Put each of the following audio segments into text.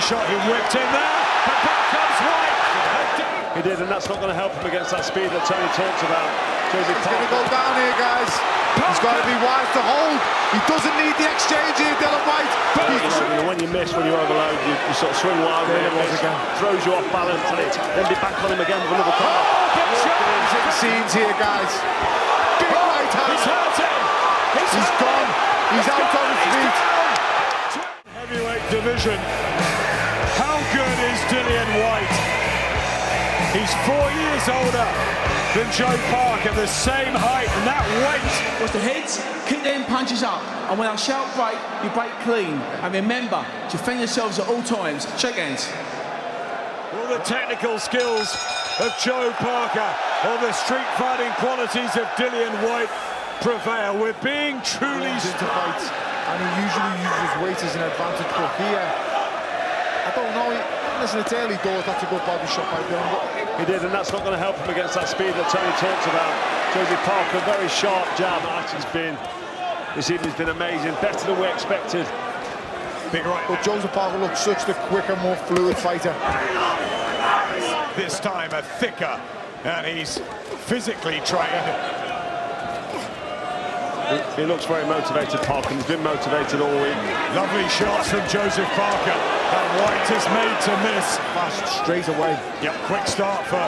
shot, he whipped in there, but back comes Whyte. He did, and that's not going to help him against that speed that Tony talks about. He's going to go down here, guys. He's got to be wise to hold. He doesn't need the exchange here, Dillian Whyte. When you miss, when you overload, you sort of swing wide. There it was again. Throws you off balance, and then be back on him again with another corner. Scenes here, guys. Big right hand. He's hurting. He's gone. He's out on his feet. Heavyweight division. How good is Dillian Whyte? He's 4 years older than Joe Parker, the same height, and that weight. Was the heads, keep them punches up, and when I shout break, you break clean. And remember, defend yourselves at all times. Shake hands. All the technical skills of Joe Parker, all the street fighting qualities of Dillian Whyte prevail. We're being truly into fights, and he usually uses weight as an advantage, but here, I don't know. Listen, it's early doors. That's a good body shot by Dillian. He did, and that's not going to help him against that speed that Tony talks about. Joseph Parker, very sharp jab. This evening's been amazing, better than we expected. Big right. But Joseph Parker looks such the quicker, more fluid fighter. This time a thicker, and he's physically trained. He looks very motivated, Parker. He's been motivated all week. Lovely shots from Joseph Parker, and Whyte is made to miss. Fast straight away. Yep, quick start for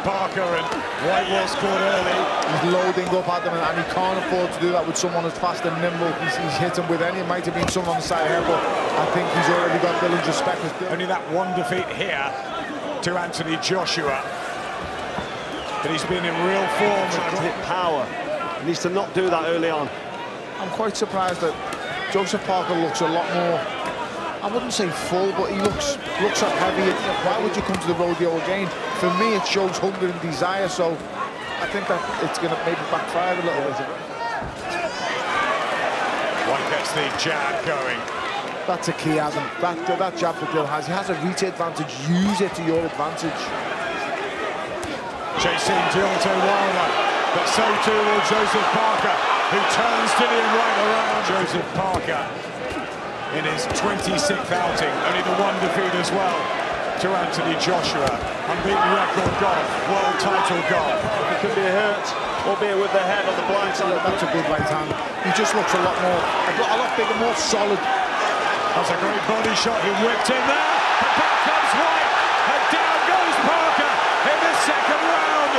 Parker, and Whyte was caught early. He's loading up at them, and he can't afford to do that with someone as fast and nimble. He's hit him with any. It might have been someone on the side of the head, but I think he's already got Dillian's respect. Only that one defeat here to Anthony Joshua, but he's been in real form. Trying to hit power. He needs to not do that early on. I'm quite surprised that Joseph Parker looks a lot more, I wouldn't say full, but he looks up heavy. Why would you come to the rodeo again? For me, it shows hunger and desire, so I think that it's going to maybe backfire a little bit. One gets the jab going. That's a key, Adam. That jab that Dillian has, he has a reach advantage. Use it to your advantage. Chasing Deontay Wilder. But so too will Joseph Parker, who turns Dillian Whyte around. Joseph Parker in his 26th outing, only the one defeat as well to Anthony Joshua. Unbeaten record gone, world title gone. It could be a hurt, albeit with the head on the blind side. That's a good right hand. He just looks a lot bigger, more solid. That's a great body shot. He whipped in there. But back comes Whyte, and down goes Parker in the second round.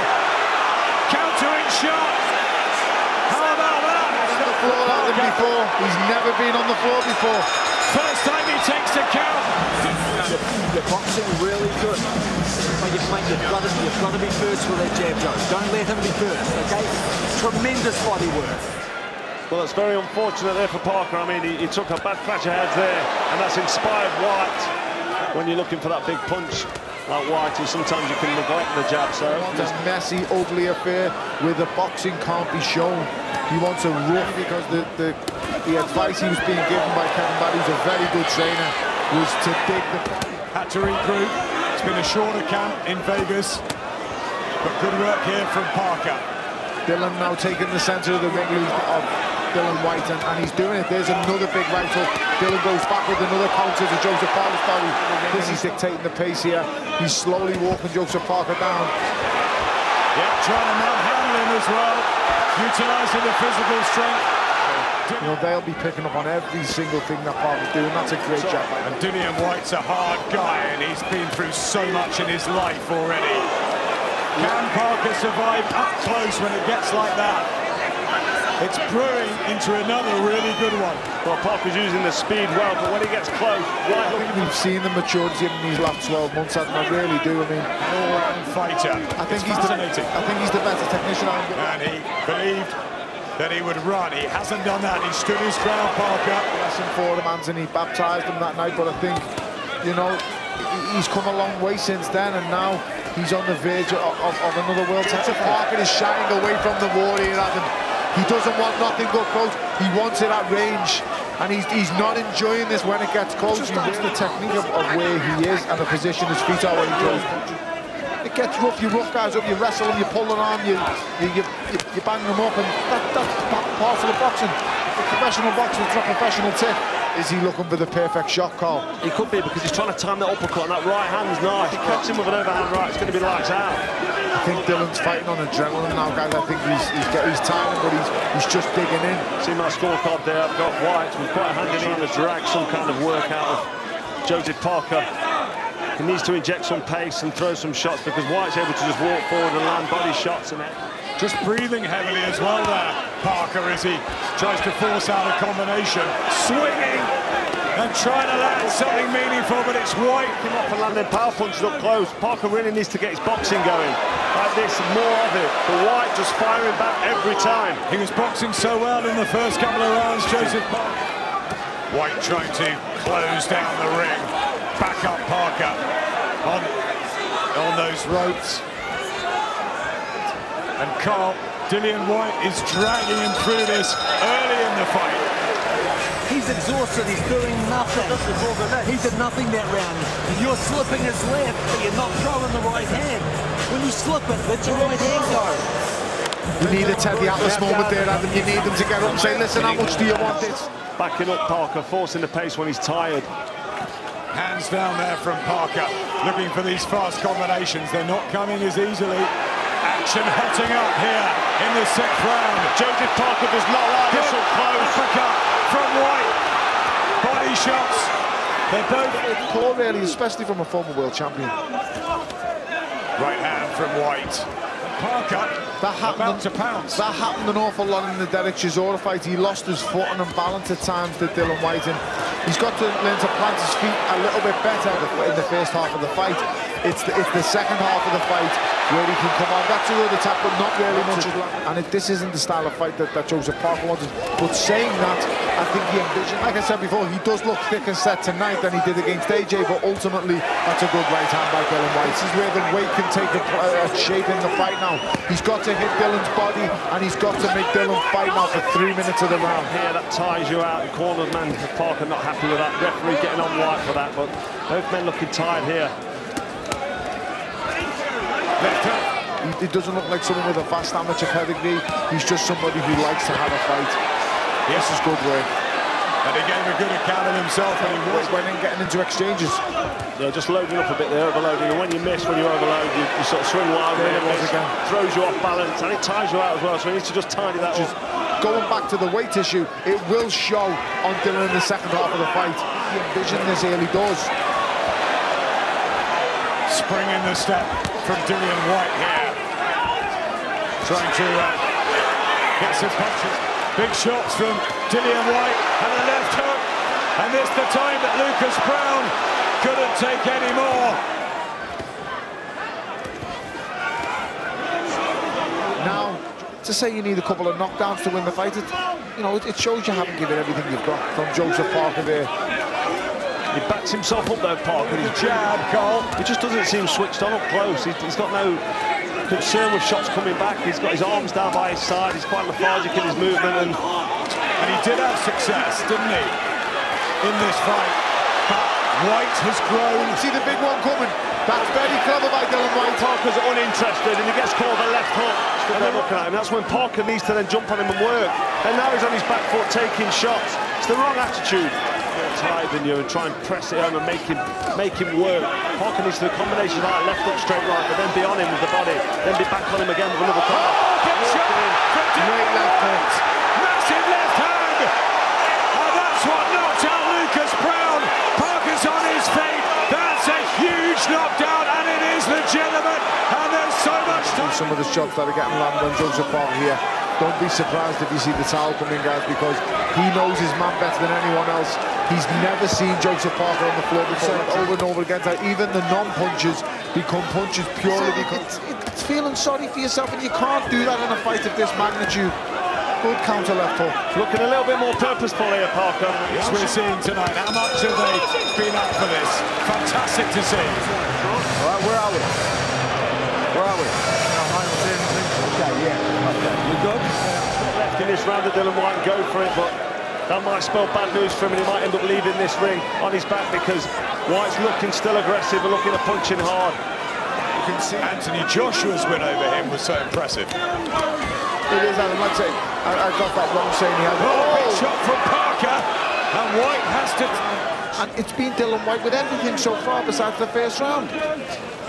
Countering shot. How about that? He's on the floor like him before. He's never been on the floor before. First time he takes a count. Your boxing really good. But you've got to be first with that jab, Joe. Don't let him be first, okay? Tremendous body work. Well, it's very unfortunate there for Parker. I mean, he took a bad clash of heads there, and that's inspired Whyte. When you're looking for that big punch like Whyte, sometimes you can neglect the jab. So it's a messy, ugly affair where the boxing can't be shown. He wants a rough, because the advice he was being given by Kevin Barry, who's a very good trainer, was to dig the... Had to regroup. It's been a shorter camp in Vegas, but good work here from Parker. Dillian now taking the centre of the ring of Dillian Whyte, and he's doing it. There's another big right hook. Dillian goes back with another counter to Joseph Parker's body. This is dictating the pace here. He's slowly walking Joseph Parker down. Yeah, trying to manhandle him as well, utilising the physical strength. You know, they'll be picking up on every single thing that Parker's doing. That's a great job. And Dillian Whyte's a hard guy, and he's been through so much in his life already. Can Parker survive up close when it gets like that? It's brewing into another really good one. Well, Parker's using the speed well, but when he gets close, I think we've seen the maturity in these last 12 months, and I really do. I mean, all-round fighter. I think he's the better technician. And he believed that he would run. He hasn't done that. He stood his ground, Parker. Lesson for him, Anthony. Baptised him that night, but I think, you know, he's come a long way since then, and now he's on the verge of another world title. Parker is shying away from the war here, Adam. He doesn't want nothing but close. He wants it at range, and he's not enjoying this when it gets close. He wants the technique of where he is and the position his feet are when he throws punches. It gets rough. You rough guys up. You wrestle them. You pull them on. You bang them up, and that's part of boxing. The professional boxer, it's a professional tip. Is he looking for the perfect shot call? He could be, because he's trying to time that uppercut, and that right hand's nice. He cuts him with an overhand right, it's going to be lights out. I think Dillian's fighting on adrenaline now, guys. I think he's timing, but he's just digging in. See my scorecard there. I've got Whyte with quite a hand in trying to drag some kind of work out of Joseph Parker. He needs to inject some pace and throw some shots, because Whyte's able to just walk forward and land body shots. And just breathing heavily as well there, Parker, as he tries to force out a combination. Swinging and trying to land something meaningful, but it's Whyte. Come up and landing power punches up close. Parker really needs to get his boxing going. Like this, more of it. But Whyte just firing back every time. He was boxing so well in the first couple of rounds, Joseph Parker. Whyte trying to close down the ring. Back up Parker on those ropes. And Carl, Dillian Whyte is dragging him through this early in the fight. He's exhausted, he's doing nothing. He did nothing that round. You're slipping his left, but you're not throwing the right hand. When you slip it, let your right hand go. You need a Teddy Atlas moment there, Adam. You need them to get up and say, listen, how much do you want this? Backing up Parker, forcing the pace when he's tired. Hands down there from Parker, looking for these fast combinations. They're not coming as easily. Action hotting up here in the 6th round. Joseph Parker does not like this up close. Uppercut from Whyte. Body shots. They're both poor, really, especially from a former world champion. Right hand from Whyte. Parker about to pounce. That happened an awful lot in the Derek Chisora fight. He lost his footing and balance at times to Dillian Whyte, and he's got to learn to plant his feet a little bit better in the first half of the fight. It's the second half of the fight where he can come on. That's a good attack, but not really much. And this isn't the style of fight that Joseph Parker wanted. But saying that, I think he envisioned, like I said before, he does look thick and set tonight than he did against AJ, but ultimately, that's a good right hand by Dillian Whyte. This is where the weight can take a shape in the fight now. He's got to hit Dillian's body, and he's got to make Dillian fight now for 3 minutes of the round. Here, that ties you out. The corner man, Parker, not happy with that. Referee getting on Whyte for that, but both men looking tired here. He doesn't look like someone with a vast amateur pedigree. He's just somebody who likes to have a fight. Yes, this is good work. And he gave a good account of himself when he went in getting into exchanges. Yeah, just loading up a bit there, overloading. And when you miss, when you overload, you sort of swing wild. There it was again. Throws you off balance, and it ties you out as well. So he needs to just tidy that up. Going back to the weight issue, it will show on Dillian in the second half of the fight. He envisioned this early doors. Spring in the step from Dillian Whyte here. Trying to get some punches. Big shots from Dillian Whyte and a left hook. And this the time that Lucas Brown couldn't take any more. Now, to say you need a couple of knockdowns to win the fight, it shows you haven't given everything you've got from Joseph Parker there. He backs himself up though, Parker. His jab, Cole. He just doesn't seem switched on up close. He's got no concern with shots coming back. He's got his arms down by his side. He's quite lethargic in his movement, and he did have success, didn't he, in this fight? But Whyte has grown. See the big one coming. That's very clever by Dillian Whyte. Parker's uninterested, and he gets caught with a left hook. And they're looking at him. That's when Parker needs to then jump on him and work. And now he's on his back foot taking shots. It's the wrong attitude. Higher than you and try and press it home and make him work. Parker needs to do a combination of that left hook, straight right, but then be on him with the body, then be back on him again with another counter. Big shot from great left hook. Massive left hand. And that's what knocked out Lucas Brown. Parker's on his feet. That's a huge knockdown, and it is legitimate. And there's so much time. Some of the shots that are getting landed on Joseph Parker here. Don't be surprised if you see the towel coming, guys, because he knows his man better than anyone else. He's never seen Joseph Parker on the floor before, over and over again. Even the non-punches become punches purely because it's feeling sorry for yourself, and you can't do that in a fight of this magnitude. Good counter left hook. Looking a little bit more purposeful here, Parker. Yes, we're seeing tonight. How much have they been up for this? Fantastic to see. All right, where are we? Where are we? Okay, yeah. Okay, we good? Left in this round of Dillian Whyte and go for it, but that might spell bad news for him, and he might end up leaving this ring on his back because Whyte's looking still aggressive and looking at punching hard. You can see Anthony Joshua's win over him was so impressive. It is, Adam. Like I say, I got that wrong saying he had. Big shot from Parker. And Whyte has to... And it's been Dillian Whyte with everything so far besides the first round.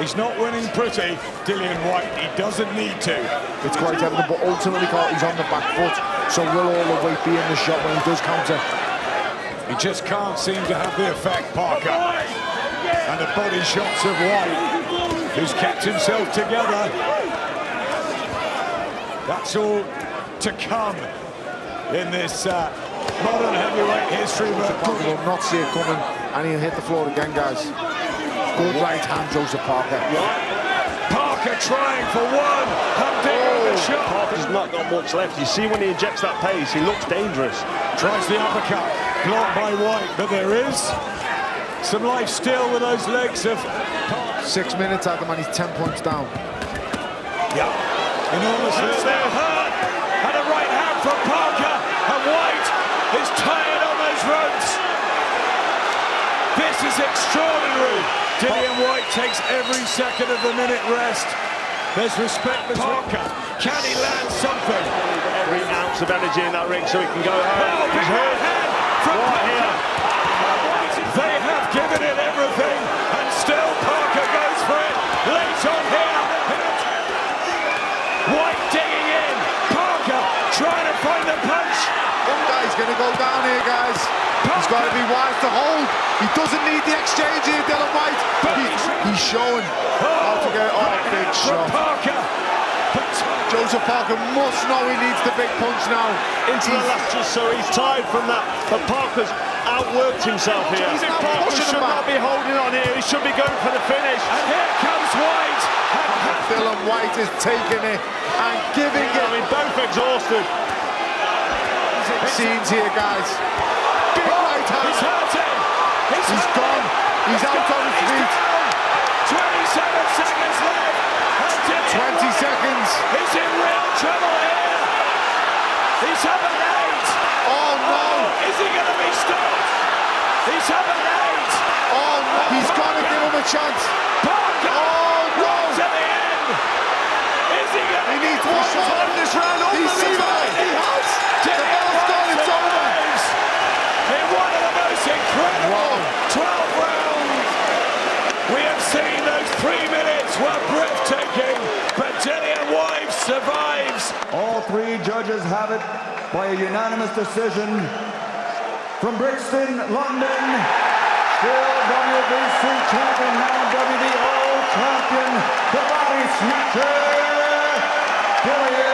He's not winning pretty, Dillian Whyte. He doesn't need to. It's quite evident, but ultimately, he's on the back foot. So will all the weight be in the shot when he does counter? He just can't seem to have the effect, Parker. And the body shots of Whyte, who's kept himself together. That's all to come in this modern heavyweight history. Parker will not see it coming, and he'll hit the floor again, guys. Good right hand, Joseph Parker. Parker trying for one. How big of a shot. Parker's not got much left. You see when he injects that pace, he looks dangerous. Tries the uppercut, blocked by Whyte, but there is some life still with those legs of... 6 minutes, Adam, and he's 10 points down. Yeah, enormously. They're hurt, and a right hand from Parker, and Whyte is tired on those ropes. This is extraordinary. Dillian Whyte takes every second of the minute rest. There's respect for Parker. Can he land something? Every ounce of energy in that ring so he can go home. Oh, big right hand from Parker. They have given it everything, and still Parker goes for it. Late on here. Whyte digging in. Parker trying to find the punch. One guy's going to go down here, guys. He's got to be wise to hold. He doesn't need the exchange here, Dillian Whyte. He's showing how to get it off. Big shot. Parker. Joseph Parker must know he needs the big punch now. Into the last, just so he's tired from that. But Parker's outworked himself here. Parker should not be holding on here. He should be going for the finish. And here comes Whyte. Dillian Whyte is taking it and giving it. I mean, both exhausted. Scenes here, guys. Big right hand. He's hurting. He's gone. He's out on his feet. 27 seconds left. 20 seconds. He's in real trouble here. He's up at 8. Oh no. Is he going to be stopped? He's up at 8. Oh no. He's got to give him a chance. Parker. Oh no. To the end. Is he going to... He needs one more in this round. He's seen it. He has. The ball's gone. It's over. In one of the most incredible 12 rounds. We have seen those 3 minutes were breathtaking, but Dillian Whyte survives. All 3 judges have it by a unanimous decision. From Brixton, London, still WBC champion, now WBO champion, the body snatcher, Dillian